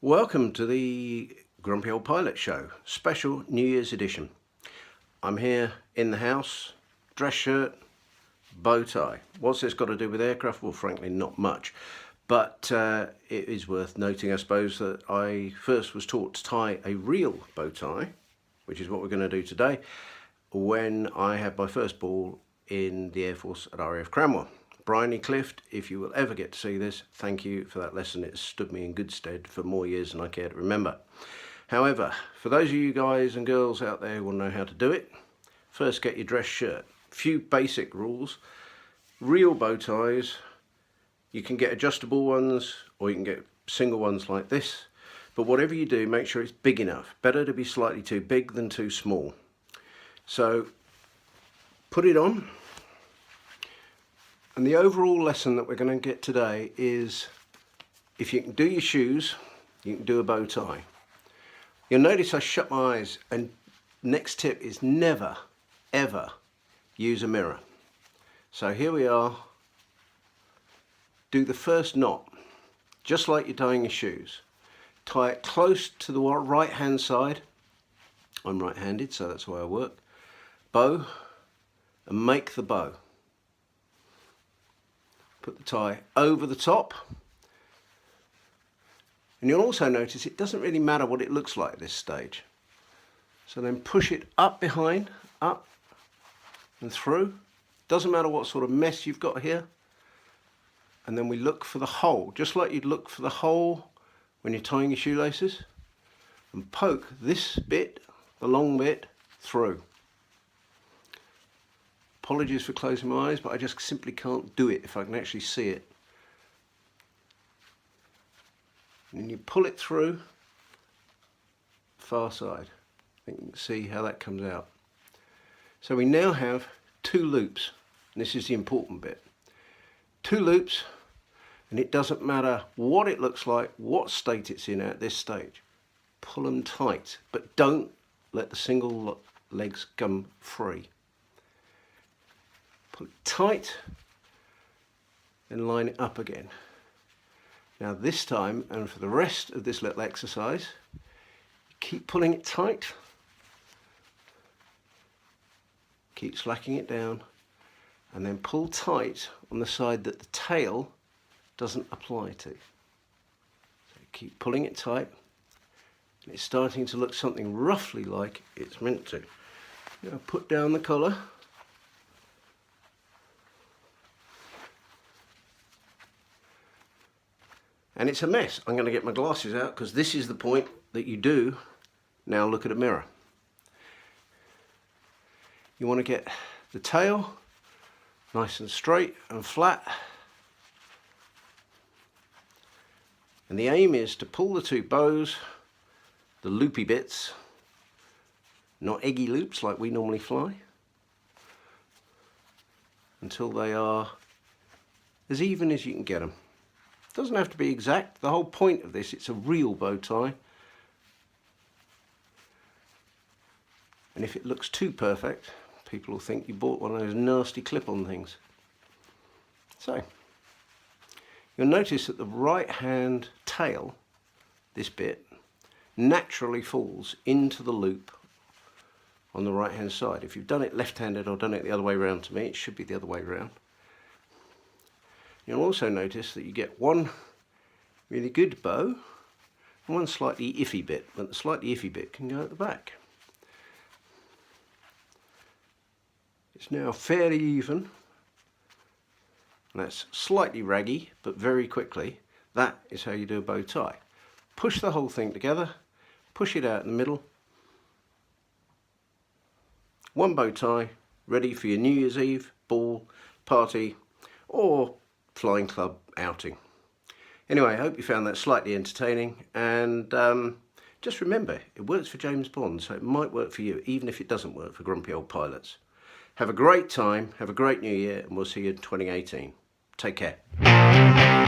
Welcome to the Grumpy Old Pilot Show, special New Year's edition. I'm here in the house, dress shirt, bow tie. What's this got to do with aircraft? Well, frankly, not much. But it is worth noting, I suppose, that I first was taught to tie a real bow tie, which is what we're going to do today, when I had my first ball in the Air Force at RAF Cranwell. Bryony Clift, if you will ever get to see this, thank you for that lesson. It stood me in good stead for more years than I care to remember. However, for those of you guys and girls out there who want to know how to do it, first get your dress shirt. Few basic rules. Real bow ties, you can get adjustable ones or you can get single ones like this. But whatever you do, make sure it's big enough. Better to be slightly too big than too small. So put it on. And the overall lesson that we're going to get today is, if you can do your shoes, you can do a bow tie. You'll notice I shut my eyes, and next tip is never, ever use a mirror. So here we are. Do the first knot, just like you're tying your shoes. Tie it close to the right hand side. I'm right-handed, so that's why I work. Bow, and make the bow. Put the tie over the top, and you'll also notice it doesn't really matter what it looks like at this stage. So then push it up behind, up and through. Doesn't matter what sort of mess you've got here. And then we look for the hole, just like you'd look for the hole when you're tying your shoelaces, and poke this bit, the long bit, through. Apologies for closing my eyes, but I just simply can't do it if I can actually see it. And you pull it through far side. I think you can see how that comes out. So we now have two loops, and this is the important bit. Two loops, and it doesn't matter what it looks like, what state it's in at this stage. Pull them tight, but don't let the single legs come free. Pull it tight, then line it up again. Now this time, and for the rest of this little exercise, keep pulling it tight, keep slacking it down, and then pull tight on the side that the tail doesn't apply to. So keep pulling it tight, and it's starting to look something roughly like it's meant to. Now put down the collar. And it's a mess. I'm going to get my glasses out because this is the point that you do now look at a mirror. You want to get the tail nice and straight and flat. And the aim is to pull the two bows, the loopy bits, not eggy loops like we normally fly, until they are as even as you can get them. Doesn't have to be exact. The whole point of this, it's a real bow tie. And if it looks too perfect, people will think you bought one of those nasty clip-on things. So, you'll notice that the right hand tail, this bit, naturally falls into the loop on the right hand side. If you've done it left-handed or done it the other way around, to me, it should be the other way around. You'll also notice that you get one really good bow and one slightly iffy bit, but the slightly iffy bit can go at the back. It's now fairly even, and that's slightly raggy, but very quickly. That is how you do a bow tie. Push the whole thing together, push it out in the middle. One bow tie, ready for your New Year's Eve ball, party, or flying club outing. Anyway, I hope you found that slightly entertaining, and just remember, it works for James Bond, so it might work for you, even if it doesn't work for grumpy old pilots. Have a great time, have a great new year, and we'll see you in 2018. Take care.